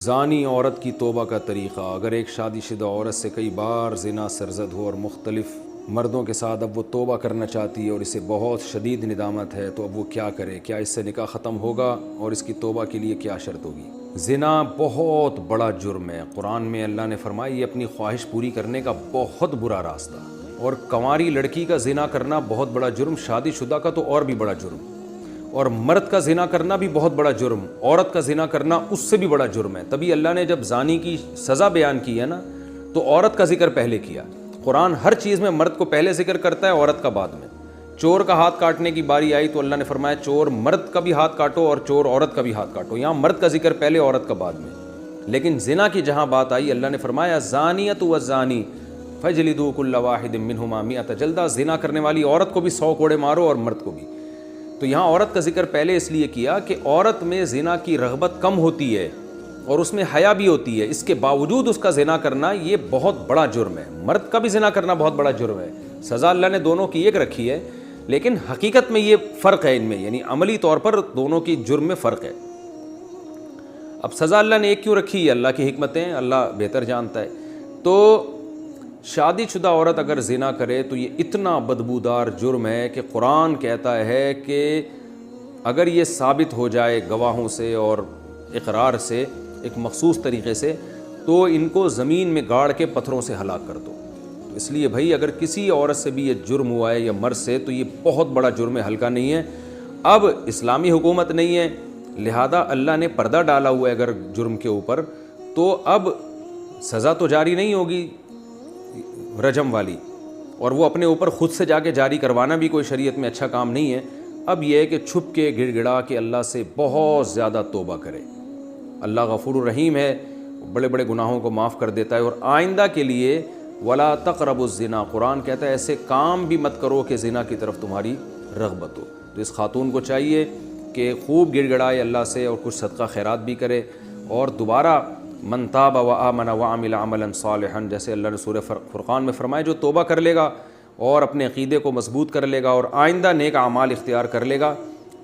زانی عورت کی توبہ کا طریقہ۔ اگر ایک شادی شدہ عورت سے کئی بار زنا سرزد ہو اور مختلف مردوں کے ساتھ اب وہ توبہ کرنا چاہتی ہے اور اسے بہت شدید ندامت ہے، تو اب وہ کیا کرے؟ کیا اس سے نکاح ختم ہوگا اور اس کی توبہ کے لیے کیا شرط ہوگی؟ زنا بہت بڑا جرم ہے۔ قرآن میں اللہ نے فرمایا یہ اپنی خواہش پوری کرنے کا بہت برا راستہ، اور کنواری لڑکی کا زنا کرنا بہت بڑا جرم، شادی شدہ کا تو اور بھی بڑا جرم، اور مرد کا زنا کرنا بھی بہت بڑا جرم، عورت کا زنا کرنا اس سے بھی بڑا جرم ہے۔ تبھی اللہ نے جب زانی کی سزا بیان کی ہے نا، تو عورت کا ذکر پہلے کیا۔ قرآن ہر چیز میں مرد کو پہلے ذکر کرتا ہے، عورت کا بعد میں۔ چور کا ہاتھ کاٹنے کی باری آئی تو اللہ نے فرمایا چور مرد کا بھی ہاتھ کاٹو اور چور عورت کا بھی ہاتھ کاٹو۔ یہاں مرد کا ذکر پہلے، عورت کا بعد میں۔ لیکن زنا کی جہاں بات آئی، اللہ نے فرمایا زانیۃ والزانی فاجلدوا کل واحد منہما مئۃ جلدہ۔ زنا کرنے والی عورت کو بھی 100 کوڑے مارو اور مرد کو بھی۔ تو یہاں عورت کا ذکر پہلے اس لیے کیا کہ عورت میں زنا کی رغبت کم ہوتی ہے اور اس میں حیا بھی ہوتی ہے، اس کے باوجود اس کا زنا کرنا یہ بہت بڑا جرم ہے۔ مرد کا بھی زنا کرنا بہت بڑا جرم ہے، سزا اللہ نے دونوں کی ایک رکھی ہے، لیکن حقیقت میں یہ فرق ہے ان میں، یعنی عملی طور پر دونوں کی جرم میں فرق ہے۔ اب سزا اللہ نے ایک کیوں رکھی ہے؟ اللہ کی حکمتیں اللہ بہتر جانتا ہے۔ تو شادی شدہ عورت اگر زنا کرے تو یہ اتنا بدبودار جرم ہے کہ قرآن کہتا ہے کہ اگر یہ ثابت ہو جائے گواہوں سے اور اقرار سے ایک مخصوص طریقے سے، تو ان کو زمین میں گاڑ کے پتھروں سے ہلاک کر دو۔ تو اس لیے بھائی اگر کسی عورت سے بھی یہ جرم ہوا ہے یا مرد سے، تو یہ بہت بڑا جرم ہے، ہلکا نہیں ہے۔ اب اسلامی حکومت نہیں ہے، لہذا اللہ نے پردہ ڈالا ہوا ہے اگر جرم کے اوپر، تو اب سزا تو جاری نہیں ہوگی رجم والی، اور وہ اپنے اوپر خود سے جا کے جاری کروانا بھی کوئی شریعت میں اچھا کام نہیں ہے۔ اب یہ ہے کہ چھپ کے گڑ گڑا کے اللہ سے بہت زیادہ توبہ کرے۔ اللہ غفور الرحیم ہے، بڑے بڑے گناہوں کو معاف کر دیتا ہے، اور آئندہ کے لیے ولا تقربوا الزنا، قرآن کہتا ہے ایسے کام بھی مت کرو کہ زنا کی طرف تمہاری رغبت ہو۔ تو اس خاتون کو چاہیے کہ خوب گڑ گڑائے اللہ سے اور کچھ صدقہ خیرات بھی کرے، اور دوبارہ من تاب وآمن وعمل عملا صالحا، جیسے اللہ نے سورہ فرقان میں فرمایا جو توبہ کر لے گا اور اپنے عقیدے کو مضبوط کر لے گا اور آئندہ نیک اعمال اختیار کر لے گا،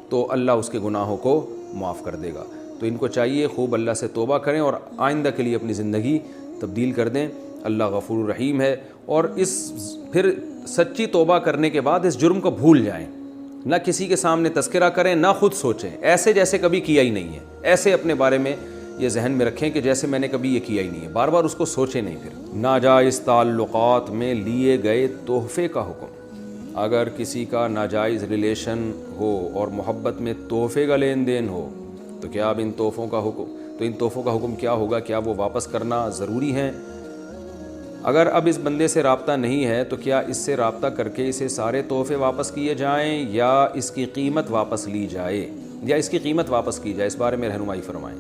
تو اللہ اس کے گناہوں کو معاف کر دے گا۔ تو ان کو چاہیے خوب اللہ سے توبہ کریں اور آئندہ کے لیے اپنی زندگی تبدیل کر دیں۔ اللہ غفور الرحیم ہے، اور پھر سچی توبہ کرنے کے بعد اس جرم کو بھول جائیں، نہ کسی کے سامنے تذکرہ کریں، نہ خود سوچیں ایسے جیسے کبھی کیا ہی نہیں ہے، ایسے اپنے بارے میں یہ ذہن میں رکھیں کہ جیسے میں نے کبھی یہ کیا ہی نہیں ہے، بار بار اس کو سوچیں نہیں۔ پھر ناجائز تعلقات میں لیے گئے تحفے کا حکم۔ اگر کسی کا ناجائز ریلیشن ہو اور محبت میں تحفے کا لین دین ہو، تو کیا اب ان تحفوں کا حکم کیا ہوگا؟ کیا وہ واپس کرنا ضروری ہیں؟ اگر اب اس بندے سے رابطہ نہیں ہے تو کیا اس سے رابطہ کر کے اسے سارے تحفے واپس کیے جائیں یا اس کی قیمت واپس لی جائے، اس بارے میں رہنمائی فرمائیں۔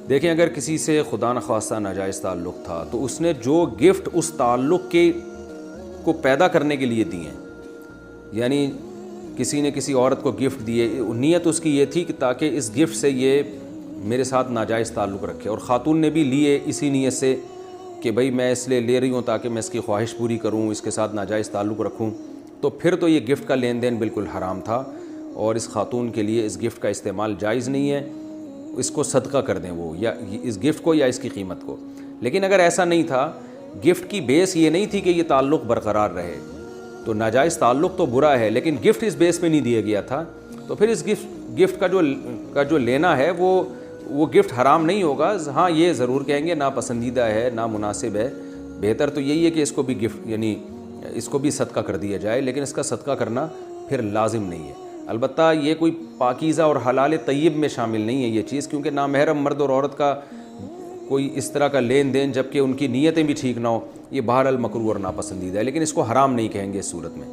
دیکھیں، اگر کسی سے خدا نخواستہ ناجائز تعلق تھا تو اس نے جو گفٹ اس تعلق کو پیدا کرنے کے لیے دیے، یعنی کسی نے کسی عورت کو گفٹ دیے، نیت اس کی یہ تھی کہ تاکہ اس گفٹ سے یہ میرے ساتھ ناجائز تعلق رکھے، اور خاتون نے بھی لیے اسی نیت سے کہ بھئی میں اس لیے لے رہی ہوں تاکہ میں اس کی خواہش پوری کروں، اس کے ساتھ ناجائز تعلق رکھوں، تو پھر تو یہ گفٹ کا لین دین بالکل حرام تھا، اور اس خاتون کے لیے اس گفٹ کا استعمال جائز نہیں ہے۔ اس کو صدقہ کر دیں، وہ یا اس گفٹ کو یا اس کی قیمت کو۔ لیکن اگر ایسا نہیں تھا، گفٹ کی بیس یہ نہیں تھی کہ یہ تعلق برقرار رہے، تو ناجائز تعلق تو برا ہے، لیکن گفٹ اس بیس پہ نہیں دیا گیا تھا، تو پھر اس گفٹ کا جو لینا ہے وہ گفٹ حرام نہیں ہوگا۔ ہاں یہ ضرور کہیں گے ناپسندیدہ ہے، نامناسب ہے، بہتر تو یہی ہے کہ اس کو بھی گفٹ یعنی اس کو بھی صدقہ کر دیا جائے، لیکن اس کا صدقہ کرنا پھر لازم نہیں ہے۔ البتہ یہ کوئی پاکیزہ اور حلال طیب میں شامل نہیں ہے یہ چیز، کیونکہ نامحرم مرد اور عورت کا کوئی اس طرح کا لین دین جبکہ ان کی نیتیں بھی ٹھیک نہ ہو، یہ بہرحال مکروہ اور ناپسندیدہ ہے، لیکن اس کو حرام نہیں کہیں گے اس صورت میں۔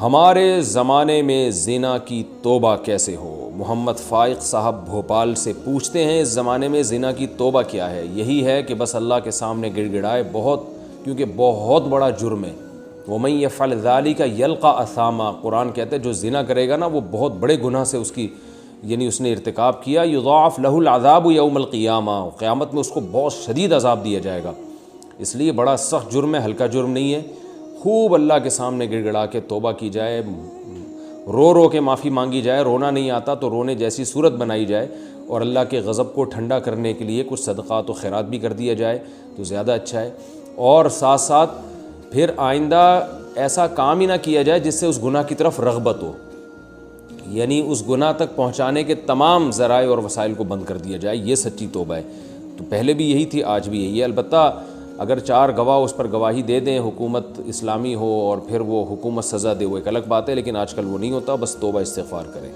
ہمارے زمانے میں زنا کی توبہ کیسے ہو؟ محمد فائق صاحب بھوپال سے پوچھتے ہیں، اس زمانے میں زنا کی توبہ کیا ہے؟ یہی ہے کہ بس اللہ کے سامنے گڑ گڑائے، کیونکہ بہت بڑا جرم ہے۔ وَمَن يَفْعَلْ ذَلِكَ يَلْقَ أَثَامًا، قرآن کہتا ہے جو زنا کرے گا نا وہ بہت بڑے گناہ سے اس نے ارتکاب کیا۔ يُضَاعَفْ لَهُ الْعَذَابُ يَوْمَ الْقِيَامَةِ، قیامت میں اس کو بہت شدید عذاب دیا جائے گا، اس لیے بڑا سخت جرم ہے، ہلکا جرم نہیں ہے۔ خوب اللہ کے سامنے گڑ گڑا کے توبہ کی جائے، رو کے معافی مانگی جائے، رونا نہیں آتا تو رونے جیسی صورت بنائی جائے، اور اللہ کے غضب کو ٹھنڈا کرنے کے لیے کچھ صدقات و خیرات بھی کر دیا جائے تو زیادہ اچھا ہے، اور ساتھ ساتھ پھر آئندہ ایسا کام ہی نہ کیا جائے جس سے اس گناہ کی طرف رغبت ہو، یعنی اس گناہ تک پہنچانے کے تمام ذرائع اور وسائل کو بند کر دیا جائے، یہ سچی توبہ ہے۔ تو پہلے بھی یہی تھی، آج بھی یہی ہے۔ البتہ اگر 4 گواہ اس پر گواہی دے دیں، حکومت اسلامی ہو اور پھر وہ حکومت سزا دے، وہ ایک الگ بات ہے، لیکن آج کل وہ نہیں ہوتا، بس توبہ استغفار کریں۔